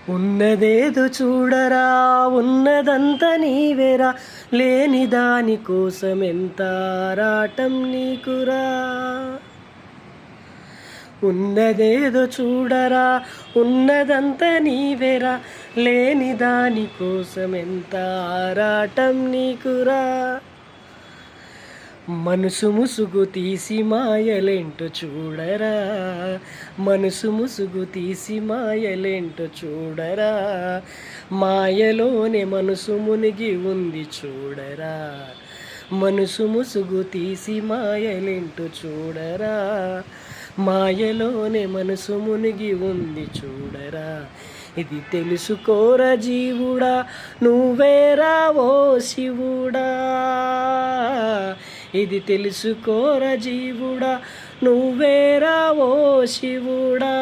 ఉన్నదేదో చూడరా, ఉన్నదంతా నీవేరా, లేని దాని కోసం ఎంత ఆరాటం నీకురా. ఉన్నదేదో చూడరా, ఉన్నదంతా నీవేరా, లేని దాని కోసం ఎంత ఆరాటం నీకురా. మనసు ముసుగు తీసి మాయలేంటో చూడరా, మనసు ముసుగు తీసి మాయలేంటో చూడరా, మాయలోనే మనసు మునిగి ఉంది చూడరా. మనసు ముసుగు తీసి మాయలేంటో చూడరా, మాయలోనే మనసు మునిగి ఉంది చూడరా. ఇది తెలుసుకోరా జీవుడా, నువ్వేరా ఓ శివుడా. ఇది తెలుసుకోరా జీవుడా, నువ్వేరా ఓ శివుడా.